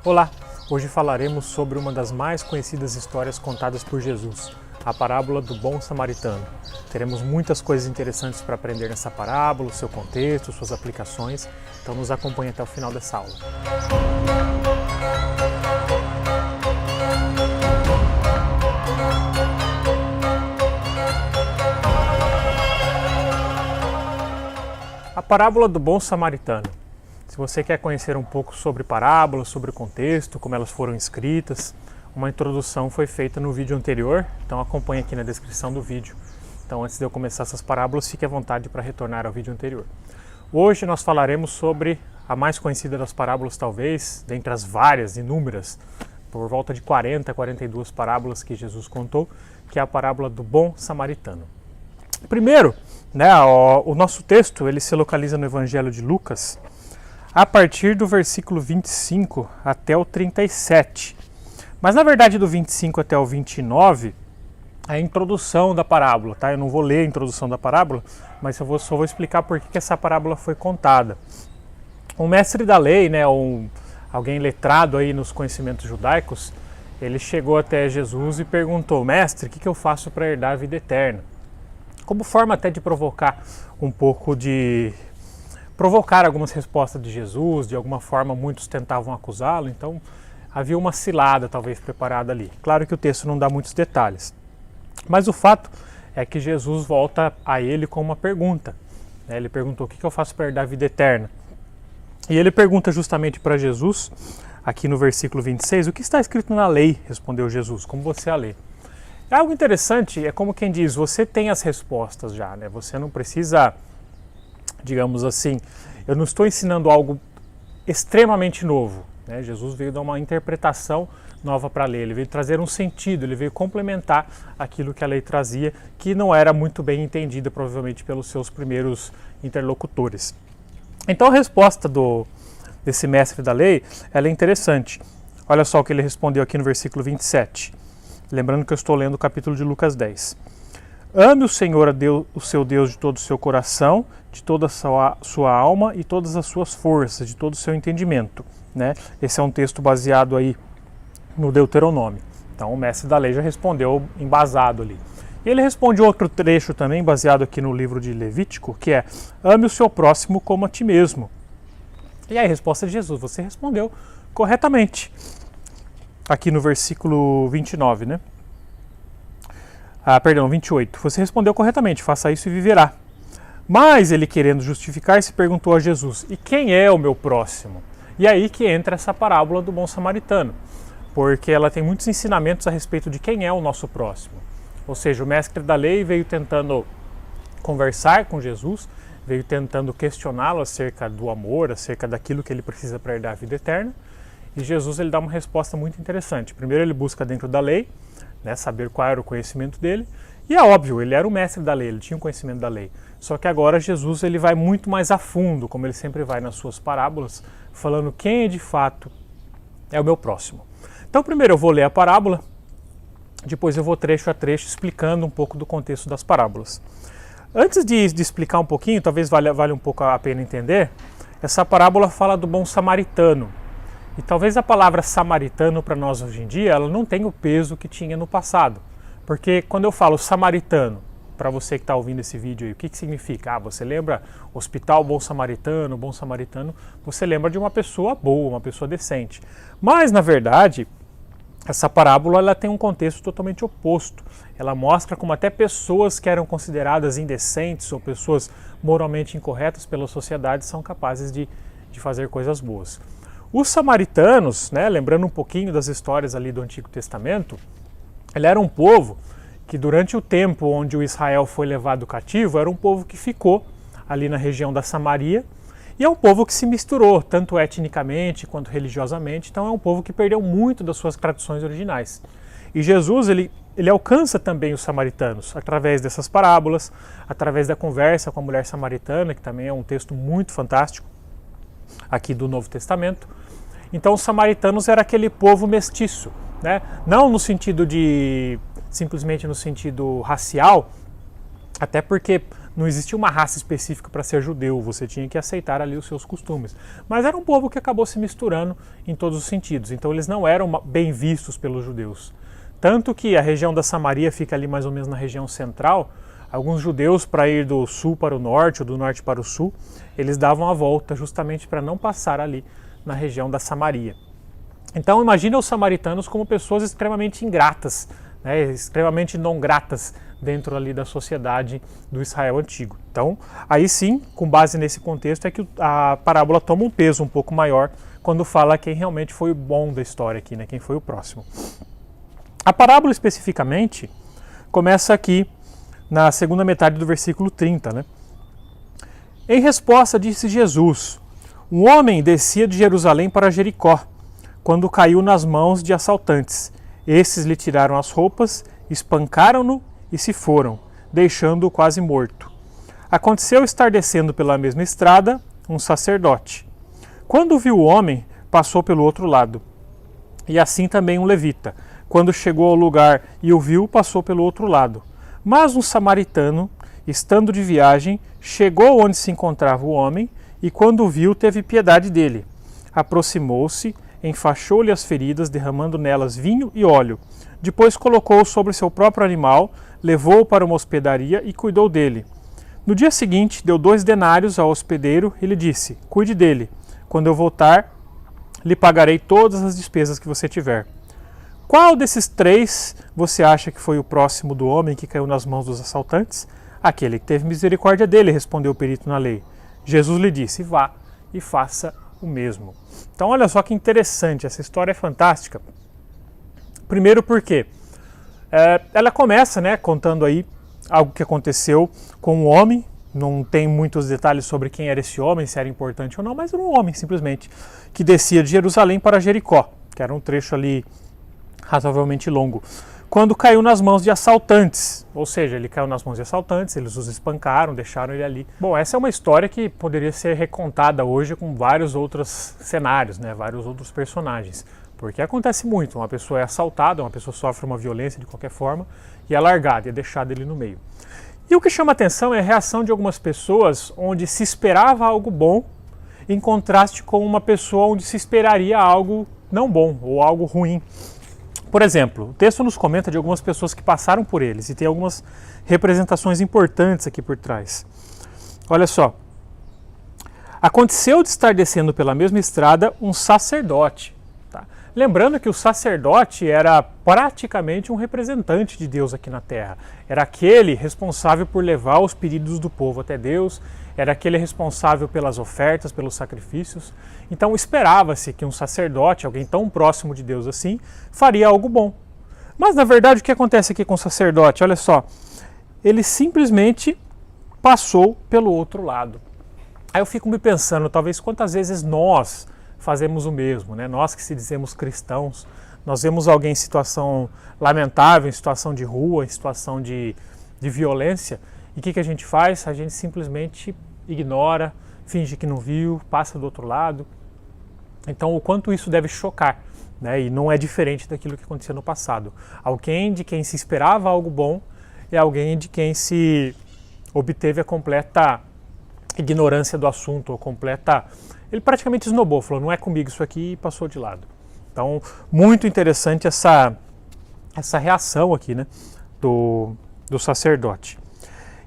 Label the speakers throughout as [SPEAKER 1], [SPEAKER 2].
[SPEAKER 1] Olá! Hoje falaremos sobre uma das mais conhecidas histórias contadas por Jesus, a parábola do bom samaritano. Teremos muitas coisas interessantes para aprender nessa parábola, o seu contexto, suas aplicações, então nos acompanhe até o final dessa aula. A parábola do bom samaritano. Se você quer conhecer um pouco sobre parábolas, sobre o contexto, como elas foram escritas, uma introdução foi feita no vídeo anterior, então acompanhe aqui na descrição do vídeo. Então antes de eu começar essas parábolas, fique à vontade para retornar ao vídeo anterior. Hoje nós falaremos sobre a mais conhecida das parábolas talvez, dentre as várias, inúmeras, por volta de 40, 42 parábolas que Jesus contou, que é a parábola do bom samaritano. Primeiro, o nosso texto ele se localiza no Evangelho de Lucas, a partir do versículo 25 até o 37. Mas na verdade do 25 até o 29 é a introdução da parábola, tá? Eu não vou ler a introdução da parábola, mas eu só vou explicar por que essa parábola foi contada. Um mestre da lei, alguém letrado aí nos conhecimentos judaicos, ele chegou até Jesus e perguntou: mestre, o que eu faço para herdar a vida eterna? Como forma até de provocar algumas respostas de Jesus, de alguma forma muitos tentavam acusá-lo, então havia uma cilada talvez preparada ali. Claro que o texto não dá muitos detalhes, mas o fato é que Jesus volta a ele com uma pergunta. Ele perguntou: o que eu faço para herdar a vida eterna? E ele pergunta justamente para Jesus, aqui no versículo 26, o que está escrito na lei? Respondeu Jesus, como você a lê. Algo interessante é como quem diz, você tem as respostas já, Você não precisa, digamos assim, eu não estou ensinando algo extremamente novo, Jesus veio dar uma interpretação nova para a lei, ele veio trazer um sentido, ele veio complementar aquilo que a lei trazia, que não era muito bem entendida provavelmente pelos seus primeiros interlocutores. Então a resposta desse mestre da lei, ela é interessante. Olha só o que ele respondeu aqui no versículo 27. Lembrando que eu estou lendo o capítulo de Lucas 10. Ame o Senhor, o seu Deus, de todo o seu coração, de toda a sua alma e todas as suas forças, de todo o seu entendimento. Esse é um texto baseado aí no Deuteronômio. Então o mestre da lei já respondeu embasado ali. E ele responde outro trecho também, baseado aqui no livro de Levítico, que é: ame o seu próximo como a ti mesmo. E aí a resposta de Jesus, você respondeu corretamente. Aqui no versículo 29, 28. Você respondeu corretamente, faça isso e viverá. Mas ele, querendo justificar-se, perguntou a Jesus: e quem é o meu próximo? E aí que entra essa parábola do bom samaritano, porque ela tem muitos ensinamentos a respeito de quem é o nosso próximo. Ou seja, o mestre da lei veio tentando conversar com Jesus, veio tentando questioná-lo acerca do amor, acerca daquilo que ele precisa para herdar a vida eterna. E Jesus ele dá uma resposta muito interessante. Primeiro ele busca dentro da lei, saber qual era o conhecimento dele. E é óbvio, ele era o mestre da lei, ele tinha o conhecimento da lei. Só que agora Jesus ele vai muito mais a fundo, como ele sempre vai nas suas parábolas, falando quem de fato é o meu próximo. Então primeiro eu vou ler a parábola, depois eu vou trecho a trecho explicando um pouco do contexto das parábolas. Antes de explicar um pouquinho, talvez valha um pouco a pena entender, essa parábola fala do bom samaritano. E talvez a palavra samaritano para nós hoje em dia, ela não tem o peso que tinha no passado. Porque quando eu falo samaritano, para você que está ouvindo esse vídeo aí, o que significa? Você lembra Hospital Bom Samaritano, você lembra de uma pessoa boa, uma pessoa decente. Mas, na verdade, essa parábola ela tem um contexto totalmente oposto. Ela mostra como até pessoas que eram consideradas indecentes ou pessoas moralmente incorretas pela sociedade são capazes de fazer coisas boas. Os samaritanos, lembrando um pouquinho das histórias ali do Antigo Testamento, ele era um povo que durante o tempo onde o Israel foi levado cativo, era um povo que ficou ali na região da Samaria, e é um povo que se misturou, tanto etnicamente quanto religiosamente, então é um povo que perdeu muito das suas tradições originais. E Jesus, ele alcança também os samaritanos, através dessas parábolas, através da conversa com a mulher samaritana, que também é um texto muito fantástico, aqui do Novo Testamento. Então os samaritanos era aquele povo mestiço, não no sentido simplesmente no sentido racial, até porque Não existia uma raça específica para ser judeu, você tinha que aceitar ali os seus costumes. Mas era um povo que acabou se misturando em todos os sentidos, então eles não eram bem vistos pelos judeus. Tanto que a região da Samaria fica ali mais ou menos na região central. Alguns judeus, para ir do sul para o norte ou do norte para o sul, eles davam a volta justamente para não passar ali na região da Samaria. Então imagina os samaritanos como pessoas extremamente ingratas, né, extremamente não gratas dentro ali da sociedade do Israel antigo. Então, aí sim, com base nesse contexto, é que a parábola toma um peso um pouco maior quando fala quem realmente foi o bom da história aqui, né, quem foi o próximo. A parábola especificamente começa aqui na segunda metade do versículo 30. Né? Em resposta disse Jesus: um homem descia de Jerusalém para Jericó, quando caiu nas mãos de assaltantes. Esses lhe tiraram as roupas, espancaram-no e se foram, deixando-o quase morto. Aconteceu estar descendo pela mesma estrada um sacerdote. Quando viu o homem, passou pelo outro lado. E assim também um levita. Quando chegou ao lugar e o viu, passou pelo outro lado. Mas um samaritano, estando de viagem, chegou onde se encontrava o homem e, quando o viu, teve piedade dele. Aproximou-se, enfaixou-lhe as feridas, derramando nelas vinho e óleo. Depois colocou-o sobre seu próprio animal, levou-o para uma hospedaria e cuidou dele. No dia seguinte, deu 2 denários ao hospedeiro e lhe disse: cuide dele. Quando eu voltar, lhe pagarei todas as despesas que você tiver. Qual desses 3 você acha que foi o próximo do homem que caiu nas mãos dos assaltantes? Aquele que teve misericórdia dele, respondeu o perito na lei. Jesus lhe disse: vá e faça o mesmo. Então olha só que interessante, essa história é fantástica. Primeiro porque ela começa, né, contando aí algo que aconteceu com um homem. Não tem muitos detalhes sobre quem era esse homem, se era importante ou não, mas era um homem simplesmente que descia de Jerusalém para Jericó, que era um trecho ali razoavelmente longo, quando caiu nas mãos de assaltantes. Ou seja, ele caiu nas mãos de assaltantes, eles os espancaram, deixaram ele ali. Bom, essa é uma história que poderia ser recontada hoje com vários outros cenários, né, vários outros personagens. Porque acontece muito, uma pessoa é assaltada, uma pessoa sofre uma violência de qualquer forma e é largada, é deixada ali no meio. E o que chama atenção é a reação de algumas pessoas onde se esperava algo bom, em contraste com uma pessoa onde se esperaria algo não bom ou algo ruim. Por exemplo, o texto nos comenta de algumas pessoas que passaram por eles e tem algumas representações importantes aqui por trás. Olha só. Aconteceu de estar descendo pela mesma estrada um sacerdote. Tá? Lembrando que o sacerdote era praticamente um representante de Deus aqui na terra. Era aquele responsável por levar os pedidos do povo até Deus, era aquele responsável pelas ofertas, pelos sacrifícios. Então esperava-se que um sacerdote, alguém tão próximo de Deus assim, faria algo bom. Mas na verdade o que acontece aqui com o sacerdote? Olha só, ele simplesmente passou pelo outro lado. Aí eu fico me pensando, talvez quantas vezes nós fazemos o mesmo, né? Nós que se dizemos cristãos, nós vemos alguém em situação lamentável, em situação de rua, em situação de violência, e o que a gente faz? A gente simplesmente ignora, finge que não viu, passa do outro lado. Então o quanto isso deve chocar, né? E não é diferente daquilo que acontecia no passado. Alguém de quem se esperava algo bom é alguém de quem se obteve a completa ignorância do assunto, ou completa... Ele praticamente esnobou, falou, não é comigo isso aqui, e passou de lado. Então, muito interessante essa reação aqui, né, do sacerdote.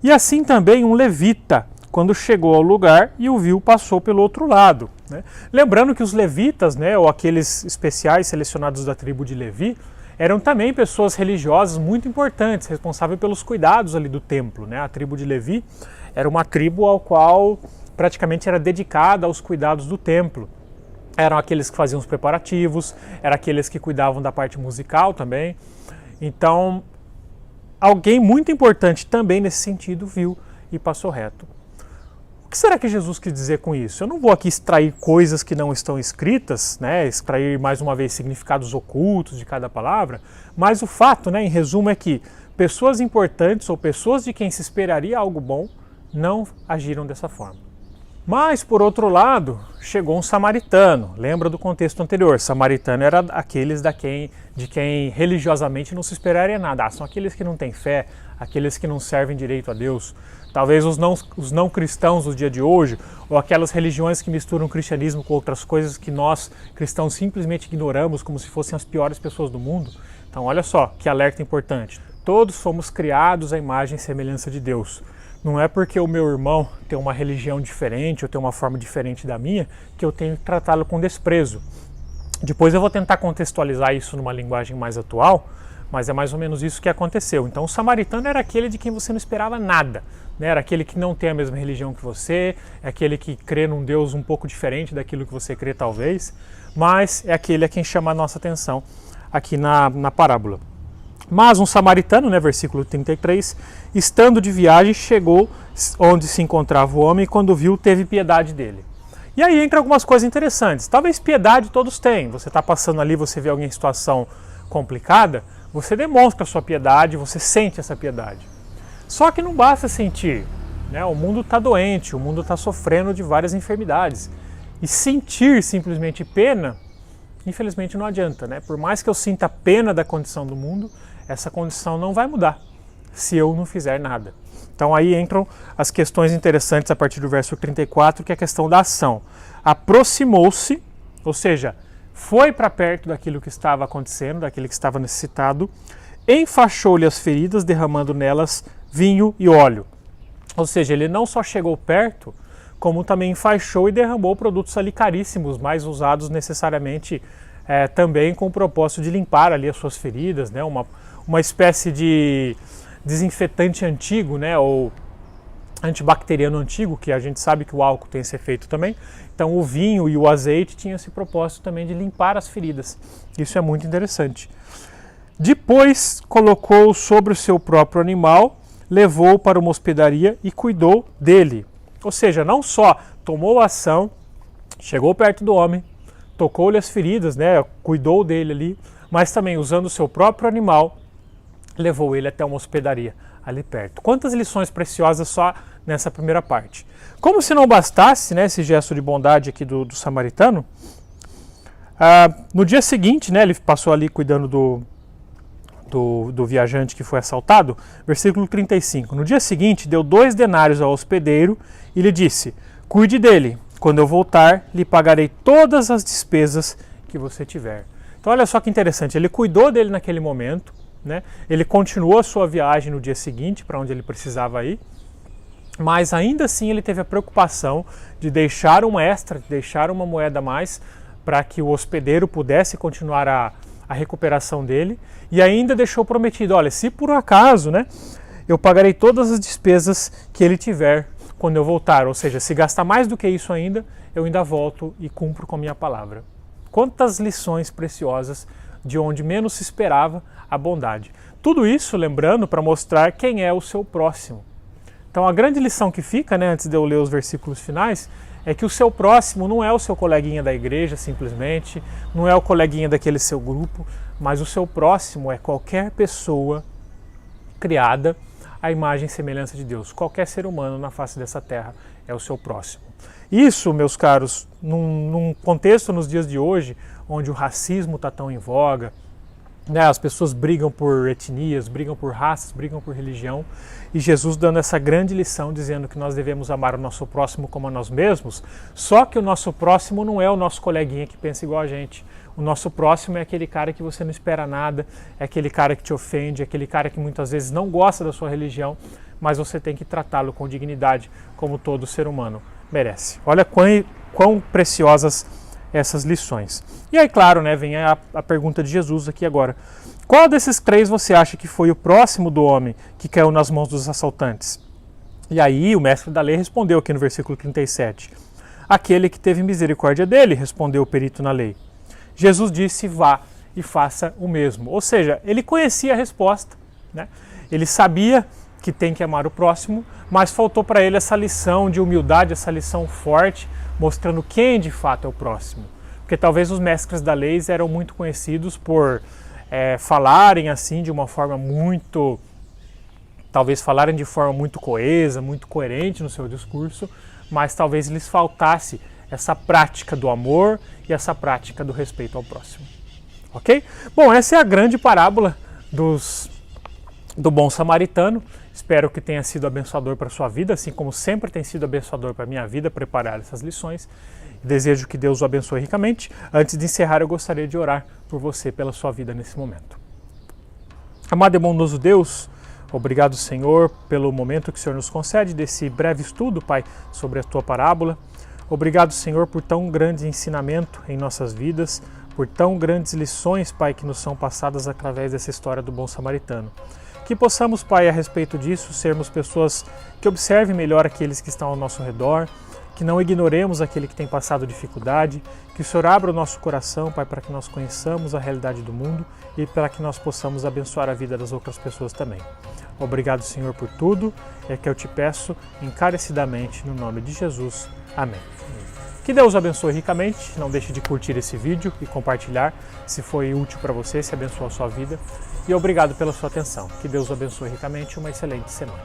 [SPEAKER 1] E assim também um levita, quando chegou ao lugar e o viu, passou pelo outro lado. Né? Lembrando que os levitas, né, ou aqueles especiais selecionados da tribo de Levi, eram também pessoas religiosas muito importantes, responsáveis pelos cuidados ali do templo. Né? A tribo de Levi era uma tribo ao qual praticamente era dedicada aos cuidados do templo. Eram aqueles que faziam os preparativos, eram aqueles que cuidavam da parte musical também. Então, alguém muito importante também nesse sentido viu e passou reto. O que será que Jesus quis dizer com isso? Eu não vou aqui extrair coisas que não estão escritas, né, extrair mais uma vez significados ocultos de cada palavra, mas o fato, né, em resumo, é que pessoas importantes ou pessoas de quem se esperaria algo bom não agiram dessa forma. Mas, por outro lado, chegou um samaritano. Lembra do contexto anterior? Samaritano era aqueles de quem religiosamente não se esperaria nada. São aqueles que não têm fé, aqueles que não servem direito a Deus. Talvez os não cristãos do dia de hoje, ou aquelas religiões que misturam o cristianismo com outras coisas que nós cristãos simplesmente ignoramos como se fossem as piores pessoas do mundo. Então olha só que alerta importante. Todos fomos criados à imagem e semelhança de Deus. Não é porque o meu irmão tem uma religião diferente ou tem uma forma diferente da minha que eu tenho que tratá-lo com desprezo. Depois eu vou tentar contextualizar isso numa linguagem mais atual, mas é mais ou menos isso que aconteceu. Então o samaritano era aquele de quem você não esperava nada, né? Era aquele que não tem a mesma religião que você, é aquele que crê num Deus um pouco diferente daquilo que você crê talvez, mas é aquele a quem chama a nossa atenção aqui na parábola. Mas um samaritano, né, versículo 33, estando de viagem, chegou onde se encontrava o homem e quando viu, teve piedade dele. E aí entra algumas coisas interessantes. Talvez piedade todos têm. Você está passando ali, você vê alguém em situação complicada, você demonstra a sua piedade, você sente essa piedade. Só que não basta sentir, né? O mundo está doente, o mundo está sofrendo de várias enfermidades. E sentir simplesmente pena, infelizmente não adianta, né? Por mais que eu sinta pena da condição do mundo, essa condição não vai mudar se eu não fizer nada. Então aí entram as questões interessantes a partir do verso 34, que é a questão da ação. Aproximou-se, ou seja, foi para perto daquilo que estava acontecendo, daquele que estava necessitado, enfaixou-lhe as feridas, derramando nelas vinho e óleo. Ou seja, ele não só chegou perto, como também enfaixou e derramou produtos ali caríssimos, mais usados necessariamente também com o propósito de limpar ali as suas feridas, né? Uma espécie de desinfetante antigo, né? Ou antibacteriano antigo, que a gente sabe que o álcool tem esse efeito também. Então o vinho e o azeite tinham esse propósito também de limpar as feridas. Isso é muito interessante. Depois colocou sobre o seu próprio animal, levou-o para uma hospedaria e cuidou dele. Ou seja, não só tomou a ação, chegou perto do homem, tocou-lhe as feridas, né, cuidou dele ali, mas também usando o seu próprio animal, levou ele até uma hospedaria ali perto. Quantas lições preciosas só nessa primeira parte. Como se não bastasse, né, esse gesto de bondade aqui do samaritano, no dia seguinte, né, ele passou ali cuidando do viajante que foi assaltado, versículo 35. No dia seguinte, deu 2 denários ao hospedeiro e lhe disse: cuide dele, quando eu voltar, lhe pagarei todas as despesas que você tiver. Então olha só que interessante, ele cuidou dele naquele momento, né? Ele continuou a sua viagem no dia seguinte, para onde ele precisava ir, mas ainda assim ele teve a preocupação de deixar um extra, de deixar uma moeda a mais, para que o hospedeiro pudesse continuar a recuperação dele, e ainda deixou prometido: olha, se por acaso, né, eu pagarei todas as despesas que ele tiver quando eu voltar, ou seja, se gastar mais do que isso ainda, eu ainda volto e cumpro com a minha palavra. Quantas lições preciosas de onde menos se esperava a bondade. Tudo isso, lembrando, para mostrar quem é o seu próximo. Então a grande lição que fica, né, antes de eu ler os versículos finais, é que o seu próximo não é o seu coleguinha da igreja simplesmente, não é o coleguinha daquele seu grupo, mas o seu próximo é qualquer pessoa criada à imagem e semelhança de Deus. Qualquer ser humano na face dessa terra é o seu próximo. Isso, meus caros, num contexto nos dias de hoje, onde o racismo está tão em voga, né, as pessoas brigam por etnias, brigam por raças, brigam por religião, e Jesus dando essa grande lição, dizendo que nós devemos amar o nosso próximo como a nós mesmos, só que o nosso próximo não é o nosso coleguinha que pensa igual a gente. O nosso próximo é aquele cara que você não espera nada, é aquele cara que te ofende, é aquele cara que muitas vezes não gosta da sua religião, mas você tem que tratá-lo com dignidade, como todo ser humano merece. Olha quão preciosas essas lições. E aí, claro, né, vem a pergunta de Jesus aqui agora. Qual desses 3 você acha que foi o próximo do homem que caiu nas mãos dos assaltantes? E aí o mestre da lei respondeu aqui no versículo 37. Aquele que teve misericórdia dele, respondeu o perito na lei. Jesus disse: vá e faça o mesmo. Ou seja, ele conhecia a resposta, né? Ele sabia que tem que amar o próximo, mas faltou para ele essa lição de humildade, essa lição forte, mostrando quem de fato é o próximo. Porque talvez os mestres da lei eram muito conhecidos por falarem assim de uma forma muito, talvez falarem de forma muito coesa, muito coerente no seu discurso, mas talvez lhes faltasse essa prática do amor e essa prática do respeito ao próximo. Ok? Bom, essa é a grande parábola do bom samaritano. Espero que tenha sido abençoador para a sua vida, assim como sempre tem sido abençoador para a minha vida preparar essas lições. Desejo que Deus o abençoe ricamente. Antes de encerrar, eu gostaria de orar por você, pela sua vida nesse momento. Amado e bondoso Deus, obrigado, Senhor, pelo momento que o Senhor nos concede desse breve estudo, Pai, sobre a tua parábola. Obrigado, Senhor, por tão grande ensinamento em nossas vidas, por tão grandes lições, Pai, que nos são passadas através dessa história do bom samaritano. Que possamos, Pai, a respeito disso, sermos pessoas que observem melhor aqueles que estão ao nosso redor, que não ignoremos aquele que tem passado dificuldade, que o Senhor abra o nosso coração, Pai, para que nós conheçamos a realidade do mundo e para que nós possamos abençoar a vida das outras pessoas também. Obrigado, Senhor, por tudo, é que eu te peço encarecidamente no nome de Jesus. Amém. Que Deus abençoe ricamente, não deixe de curtir esse vídeo e compartilhar se foi útil para você, se abençoou a sua vida. E obrigado pela sua atenção. Que Deus o abençoe ricamente e uma excelente semana.